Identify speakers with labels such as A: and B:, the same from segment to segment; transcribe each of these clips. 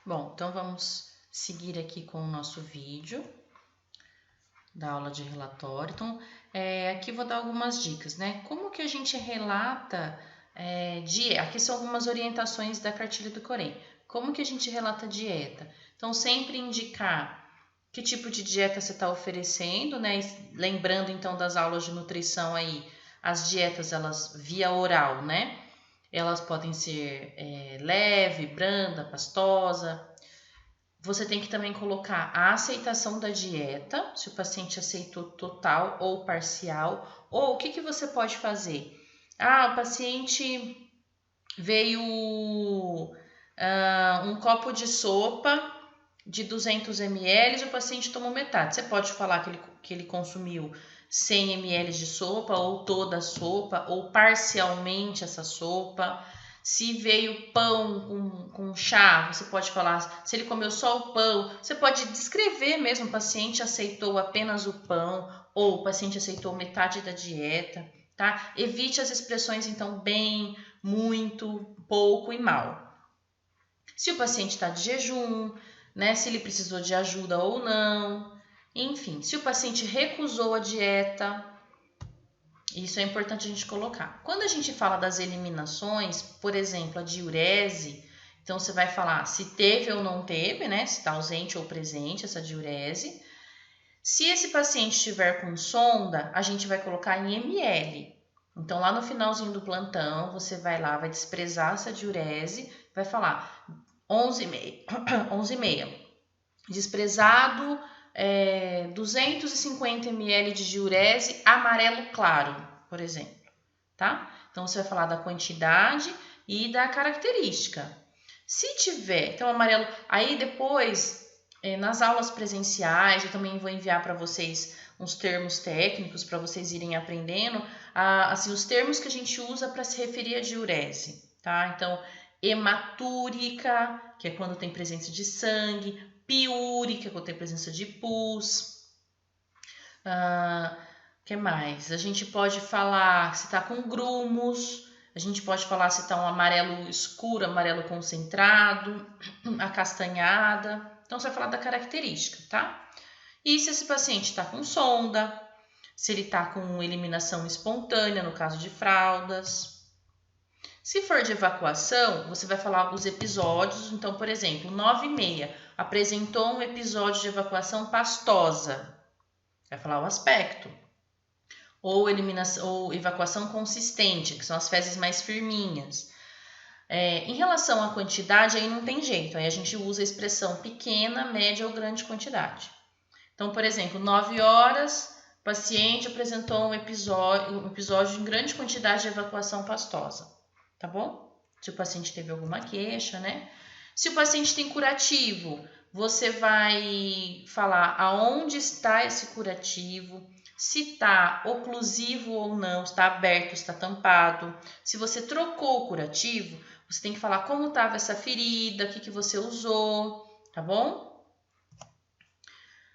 A: Bom, então vamos seguir aqui com o nosso vídeo da aula de relatório. Então, aqui vou dar algumas dicas, né? Como que a gente relata dieta? Aqui são algumas orientações da cartilha do Corém. Como que a gente relata dieta? Então, sempre indicar que tipo de dieta você está oferecendo, né? Lembrando então das aulas de nutrição aí, as dietas elas via oral, né? Elas podem ser leve, branda, pastosa. Você tem que também colocar a aceitação da dieta, se o paciente aceitou total ou parcial, ou o que você pode fazer? O paciente veio um copo de sopa de 200 ml, o paciente tomou metade. Você pode falar que ele consumiu 100 ml de sopa, ou toda a sopa, ou parcialmente essa sopa. Se veio pão com chá, você pode falar, se ele comeu só o pão, você pode descrever mesmo, o paciente aceitou apenas o pão, ou o paciente aceitou metade da dieta, tá? Evite as expressões, então, bem, muito, pouco e mal. Se o paciente está de jejum, né, se ele precisou de ajuda ou não, enfim, se o paciente recusou a dieta, isso é importante a gente colocar. Quando a gente fala das eliminações, por exemplo, a diurese, então você vai falar se teve ou não teve, né? Se está ausente ou presente essa diurese. Se esse paciente estiver com sonda, a gente vai colocar em ml. Então, lá no finalzinho do plantão, você vai lá, vai desprezar essa diurese, vai falar 11,5. Desprezado 250 ml de diurese amarelo claro, por exemplo, tá? Então, você vai falar da quantidade e da característica. Se tiver, então amarelo, aí depois, nas aulas presenciais, eu também vou enviar para vocês uns termos técnicos para vocês irem aprendendo, assim, os termos que a gente usa para se referir à diurese, tá? Então, hematúrica, que é quando tem presença de sangue, piúrica, quando tem presença de pus. Que mais? A gente pode falar se está com grumos, a gente pode falar se está um amarelo escuro, amarelo concentrado, acastanhada. Então, você vai falar da característica, tá? E se esse paciente está com sonda, se ele está com eliminação espontânea, no caso de fraldas. Se for de evacuação, você vai falar os episódios. Então, por exemplo, 9,6 apresentou um episódio de evacuação pastosa. Vai falar o aspecto. Ou eliminação ou evacuação consistente, que são as fezes mais firminhas. Em relação à quantidade, aí não tem jeito. Aí a gente usa a expressão pequena, média ou grande quantidade. Então, por exemplo, 9 horas, o paciente apresentou um episódio em grande quantidade de evacuação pastosa. Tá bom? Se o paciente teve alguma queixa, né? Se o paciente tem curativo, você vai falar aonde está esse curativo, se está oclusivo ou não, está aberto, está tampado. Se você trocou o curativo, você tem que falar como estava essa ferida, o que você usou, tá bom?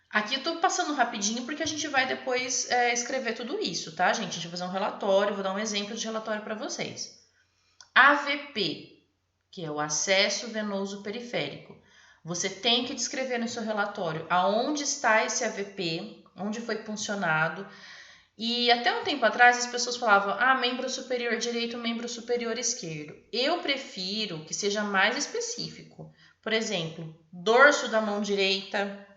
A: Aqui eu tô passando rapidinho porque a gente vai depois escrever tudo isso, tá, gente? A gente vai fazer um relatório, vou dar um exemplo de relatório para vocês. AVP, que é o acesso venoso periférico. Você tem que descrever no seu relatório aonde está esse AVP, onde foi puncionado. E até um tempo atrás as pessoas falavam, membro superior direito, membro superior esquerdo. Eu prefiro que seja mais específico. Por exemplo, dorso da mão direita,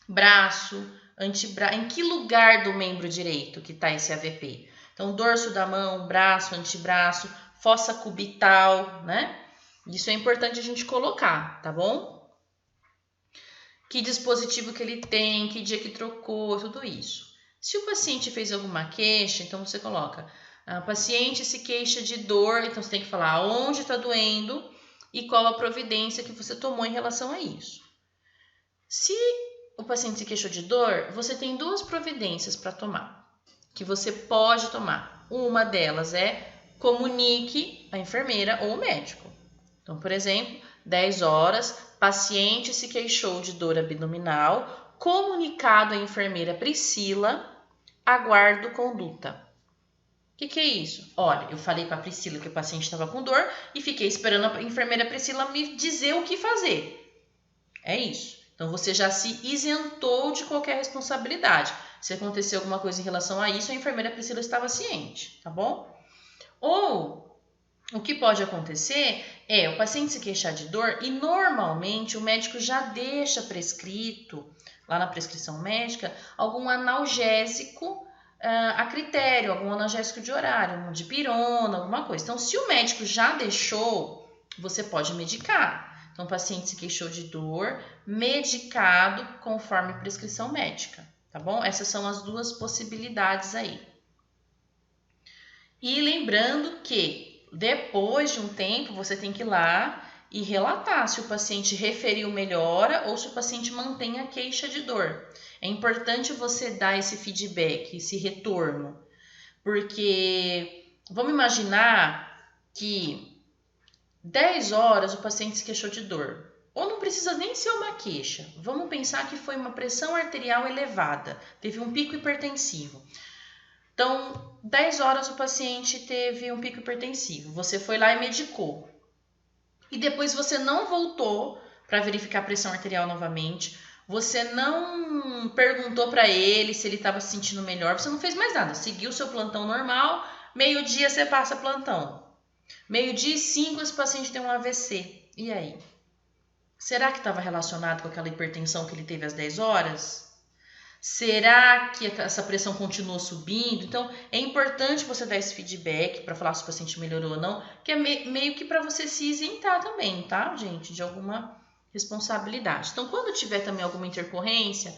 A: braço, antebraço. Em que lugar do membro direito que está esse AVP? Então, dorso da mão, braço, antebraço, fossa cubital, né? Isso é importante a gente colocar, tá bom? Que dispositivo que ele tem, que dia que trocou, tudo isso. Se o paciente fez alguma queixa, então você coloca, o paciente se queixa de dor, então você tem que falar onde está doendo e qual a providência que você tomou em relação a isso. Se o paciente se queixou de dor, você tem duas providências para tomar, que você pode tomar. Uma delas é comunique a enfermeira ou o médico. Então, por exemplo, 10 horas, paciente se queixou de dor abdominal, comunicado à enfermeira Priscila, aguardo conduta. O que é isso? Olha, eu falei para a Priscila que o paciente estava com dor e fiquei esperando a enfermeira Priscila me dizer o que fazer. É isso. Então, você já se isentou de qualquer responsabilidade. Se acontecer alguma coisa em relação a isso, a enfermeira Priscila estava ciente, tá bom? Ou, o que pode acontecer é o paciente se queixar de dor e, normalmente, o médico já deixa prescrito, lá na prescrição médica, algum analgésico a critério, algum analgésico de horário, um dipirona, alguma coisa. Então, se o médico já deixou, você pode medicar. Então, o paciente se queixou de dor, medicado conforme prescrição médica, tá bom? Essas são as duas possibilidades aí. E lembrando que depois de um tempo você tem que ir lá e relatar se o paciente referiu melhora ou se o paciente mantém a queixa de dor. É importante você dar esse feedback, esse retorno, porque vamos imaginar que 10 horas o paciente se queixou de dor. Ou não precisa nem ser uma queixa. Vamos pensar que foi uma pressão arterial elevada, teve um pico hipertensivo. Então, 10 horas o paciente teve um pico hipertensivo. Você foi lá e medicou. E depois você não voltou para verificar a pressão arterial novamente. Você não perguntou para ele se ele estava se sentindo melhor. Você não fez mais nada. Seguiu o seu plantão normal. Meio-dia você passa plantão. Meio-dia e 5 esse paciente tem um AVC. E aí? Será que estava relacionado com aquela hipertensão que ele teve às 10 horas? Será que essa pressão continuou subindo? Então, é importante você dar esse feedback para falar se o paciente melhorou ou não, que é meio que para você se isentar também, tá, gente? De alguma responsabilidade. Então, quando tiver também alguma intercorrência,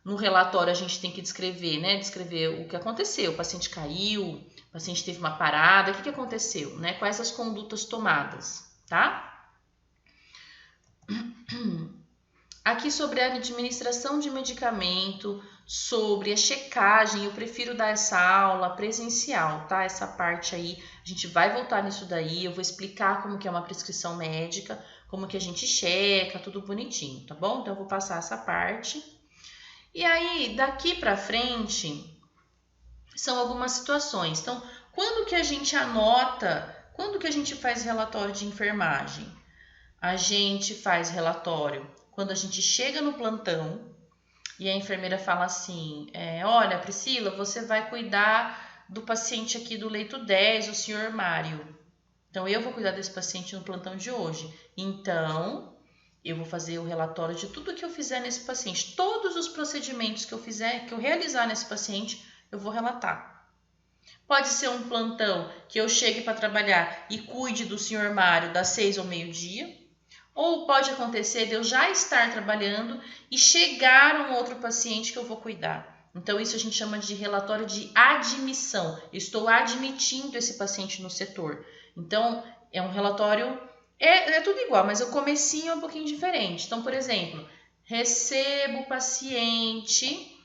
A: no relatório a gente tem que descrever, né? Descrever o que aconteceu. O paciente caiu, o paciente teve uma parada, o que aconteceu, né? Quais as condutas tomadas, tá? Aqui sobre a administração de medicamento, sobre a checagem, eu prefiro dar essa aula presencial, tá? Essa parte aí, a gente vai voltar nisso daí, eu vou explicar como que é uma prescrição médica, como que a gente checa, tudo bonitinho, tá bom? Então eu vou passar essa parte. E aí, daqui pra frente, são algumas situações. Então, quando que a gente anota, quando que a gente faz relatório de enfermagem? A gente faz relatório quando a gente chega no plantão e a enfermeira fala assim, olha, Priscila, você vai cuidar do paciente aqui do leito 10, o senhor Mário. Então, eu vou cuidar desse paciente no plantão de hoje. Então, eu vou fazer o relatório de tudo que eu fizer nesse paciente. Todos os procedimentos que eu fizer, que eu realizar nesse paciente, eu vou relatar. Pode ser um plantão que eu chegue para trabalhar e cuide do senhor Mário das 6 ao meio-dia. Ou pode acontecer de eu já estar trabalhando e chegar um outro paciente que eu vou cuidar. Então, isso a gente chama de relatório de admissão. Eu estou admitindo esse paciente no setor. Então, é um relatório... É tudo igual, mas o comecinho é um pouquinho diferente. Então, por exemplo, recebo o paciente...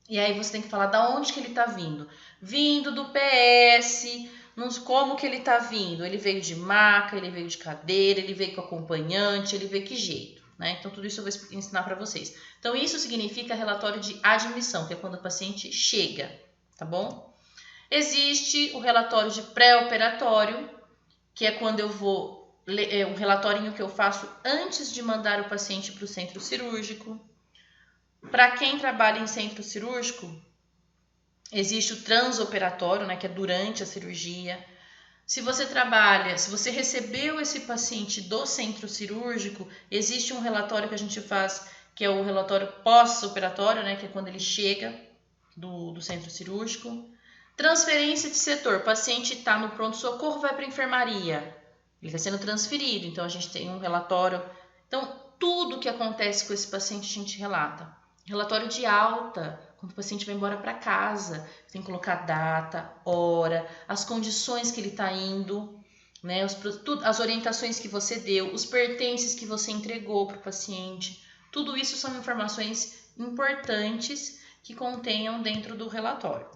A: E aí você tem que falar de onde que ele está vindo. Vindo do PS... Como que ele tá vindo? Ele veio de maca, ele veio de cadeira, ele veio com acompanhante, ele veio que jeito, né? Então, tudo isso eu vou ensinar para vocês. Então, isso significa relatório de admissão, que é quando o paciente chega, tá bom? Existe o relatório de pré-operatório, que é quando eu vou... um relatorinho que eu faço antes de mandar o paciente para o centro cirúrgico. Para quem trabalha em centro cirúrgico... Existe o transoperatório, né, que é durante a cirurgia. Se você recebeu esse paciente do centro cirúrgico, existe um relatório que a gente faz, que é o relatório pós-operatório, né, que é quando ele chega do centro cirúrgico. Transferência de setor, o paciente está no pronto-socorro, vai para a enfermaria. Ele está sendo transferido, então a gente tem um relatório. Então, tudo que acontece com esse paciente a gente relata. Relatório de alta, quando o paciente vai embora para casa, tem que colocar data, hora, as condições que ele está indo, né? As orientações que você deu, os pertences que você entregou para o paciente. Tudo isso são informações importantes que contenham dentro do relatório.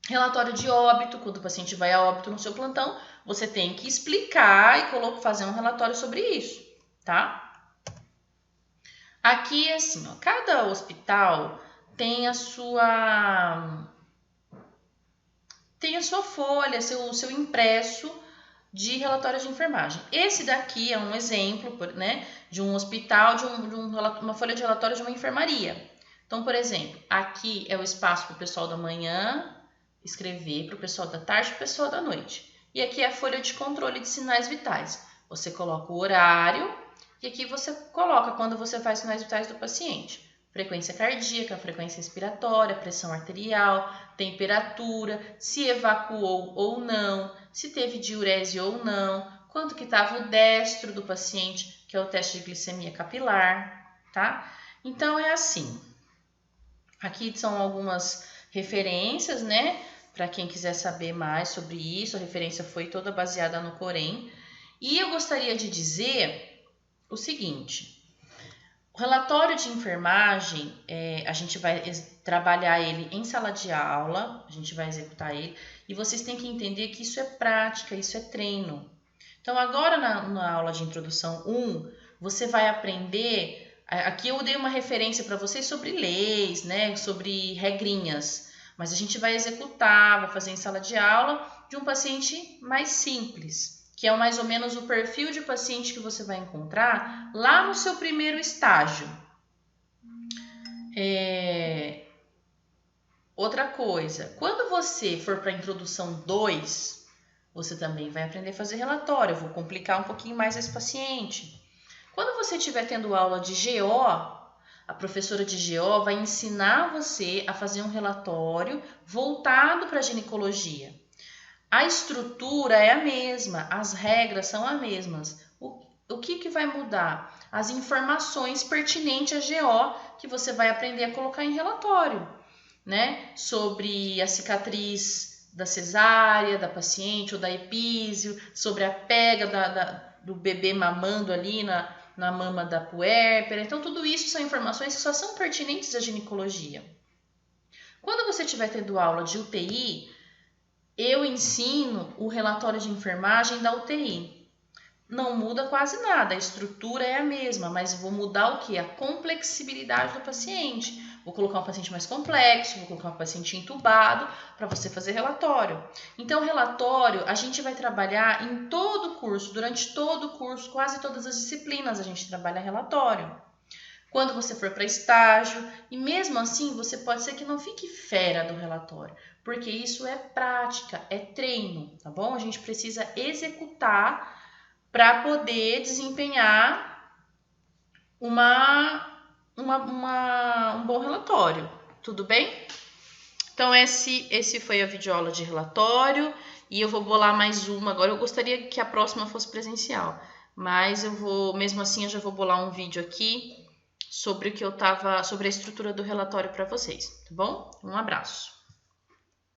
A: Relatório de óbito, quando o paciente vai a óbito no seu plantão, você tem que explicar e fazer um relatório sobre isso, tá? Aqui é assim, ó, cada hospital tem a sua folha, seu impresso de relatório de enfermagem. Esse daqui é um exemplo, né, de um hospital, uma folha de relatório de uma enfermaria. Então, por exemplo, aqui é o espaço para o pessoal da manhã escrever, para o pessoal da tarde e para o pessoal da noite. E aqui é a folha de controle de sinais vitais. Você coloca o horário e aqui você coloca quando você faz sinais vitais do paciente. Frequência cardíaca, frequência respiratória, pressão arterial, temperatura, se evacuou ou não, se teve diurese ou não, quanto que estava o destro do paciente, que é o teste de glicemia capilar, tá? Então, é assim. Aqui são algumas referências, né? Para quem quiser saber mais sobre isso, a referência foi toda baseada no Corém. E eu gostaria de dizer o seguinte: o relatório de enfermagem, a gente vai trabalhar ele em sala de aula, a gente vai executar ele, e vocês têm que entender que isso é prática, isso é treino. Então, agora na aula de introdução 1, você vai aprender, aqui eu dei uma referência para vocês sobre leis, né, sobre regrinhas, mas a gente vai executar, vai fazer em sala de aula de um paciente mais simples, que é mais ou menos o perfil de paciente que você vai encontrar lá no seu primeiro estágio. Outra coisa, quando você for para a introdução 2, você também vai aprender a fazer relatório. Eu vou complicar um pouquinho mais esse paciente. Quando você estiver tendo aula de GO, a professora de GO vai ensinar você a fazer um relatório voltado para a ginecologia. A estrutura é a mesma, as regras são as mesmas. O que vai mudar? As informações pertinentes à GO que você vai aprender a colocar em relatório, né? Sobre a cicatriz da cesárea, da paciente ou da epísio, sobre a pega do bebê mamando ali na mama da puérpera. Então, tudo isso são informações que só são pertinentes à ginecologia. Quando você estiver tendo aula de UTI, eu ensino o relatório de enfermagem da UTI. Não muda quase nada, a estrutura é a mesma, mas vou mudar o que? A complexibilidade do paciente. Vou colocar um paciente mais complexo, vou colocar um paciente entubado para você fazer relatório. Então, relatório a gente vai trabalhar em todo o curso, durante todo o curso, quase todas as disciplinas a gente trabalha relatório. Quando você for para estágio, e mesmo assim você pode ser que não fique fera do relatório, porque isso é prática, é treino, tá bom? A gente precisa executar para poder desempenhar um bom relatório, tudo bem? Então, esse foi a videoaula de relatório e eu vou bolar mais uma. Agora, eu gostaria que a próxima fosse presencial, mas mesmo assim, eu já vou bolar um vídeo aqui sobre a estrutura do relatório para vocês, tá bom? Um abraço.